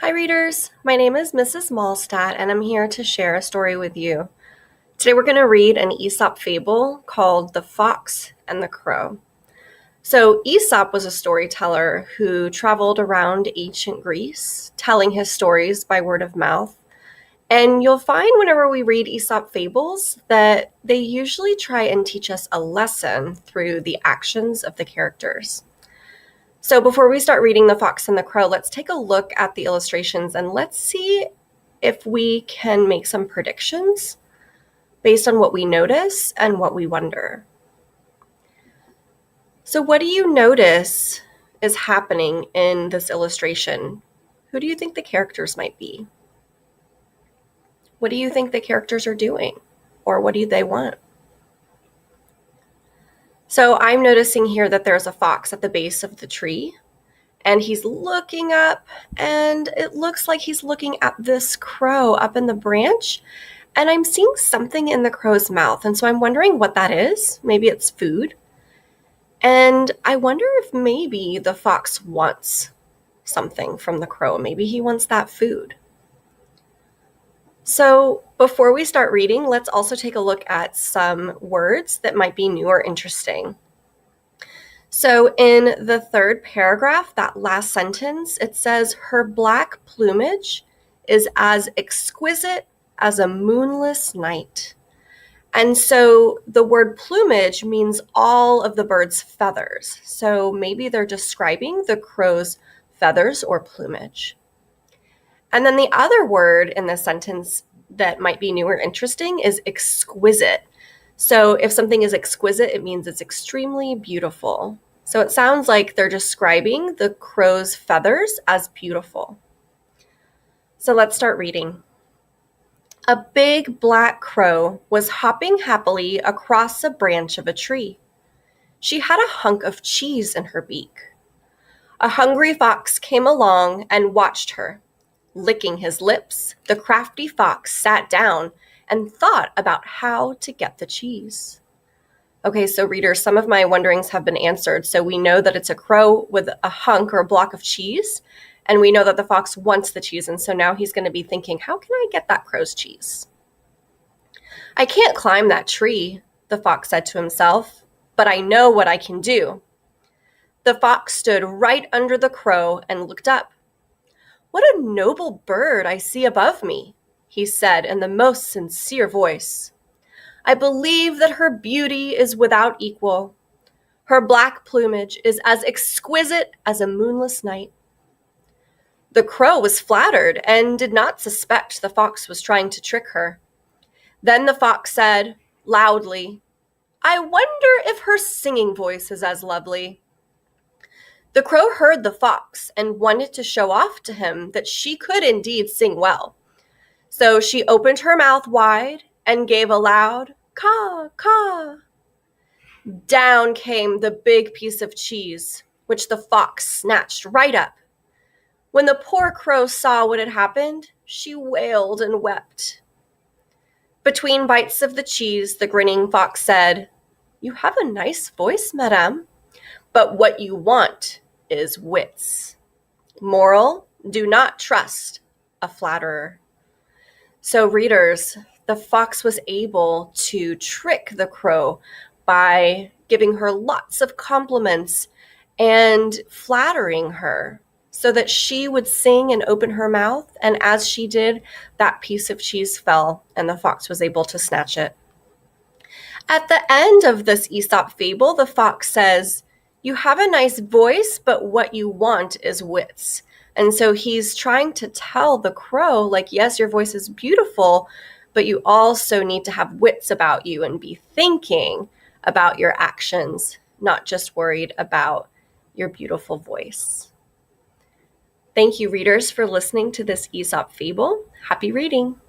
Hi readers, my name is Mrs. Malstadt and I'm here to share a story with you. Today we're going to read an Aesop fable called The Fox and the Crow. So Aesop was a storyteller who traveled around ancient Greece, telling his stories by word of mouth. And you'll find whenever we read Aesop fables that they usually try and teach us a lesson through the actions of the characters. So before we start reading The Fox and the Crow, let's take a look at the illustrations and let's see if we can make some predictions based on what we notice and what we wonder. So what do you notice is happening in this illustration? Who do you think the characters might be? What do you think the characters are doing? Or what do they want? So I'm noticing here that there's a fox at the base of the tree. And he's looking up, and it looks like he's looking at this crow up in the branch. And I'm seeing something in the crow's mouth. And so I'm wondering what that is. Maybe it's food. And I wonder if maybe the fox wants something from the crow. Maybe he wants that food. So before we start reading, let's also take a look at some words that might be new or interesting. So in the third paragraph, that last sentence, it says, her black plumage is as exquisite as a moonless night. And so the word plumage means all of the bird's feathers. So maybe they're describing the crow's feathers or plumage. And then the other word in this sentence that might be new or interesting is exquisite. So if something is exquisite, it means it's extremely beautiful. So it sounds like they're describing the crow's feathers as beautiful. So let's start reading. A big black crow was hopping happily across a branch of a tree. She had a hunk of cheese in her beak. A hungry fox came along and watched her. Licking his lips, the crafty fox sat down and thought about how to get the cheese. Okay, so readers, some of my wonderings have been answered. So we know that it's a crow with a hunk or a block of cheese, and we know that the fox wants the cheese, and so now he's going to be thinking, how can I get that crow's cheese? I can't climb that tree, the fox said to himself, but I know what I can do. The fox stood right under the crow and looked up. What a noble bird I see above me, he said in the most sincere voice. I believe that her beauty is without equal. Her black plumage is as exquisite as a moonless night. The crow was flattered and did not suspect the fox was trying to trick her. Then the fox said, loudly, I wonder if her singing voice is as lovely. The crow heard the fox and wanted to show off to him that she could indeed sing well. So she opened her mouth wide and gave a loud caw, caw. Down came the big piece of cheese, which the fox snatched right up. When the poor crow saw what had happened, she wailed and wept. Between bites of the cheese, the grinning fox said, You have a nice voice, madame, but what you want is wits. Moral, do not trust a flatterer. So readers, the fox was able to trick the crow by giving her lots of compliments and flattering her so that she would sing and open her mouth. And as she did, that piece of cheese fell and the fox was able to snatch it. At the end of this Aesop fable, the fox says, you have a nice voice, but what you want is wits. And so he's trying to tell the crow, like, yes, your voice is beautiful, but you also need to have wits about you and be thinking about your actions, not just worried about your beautiful voice. Thank you, readers, for listening to this Aesop fable. Happy reading.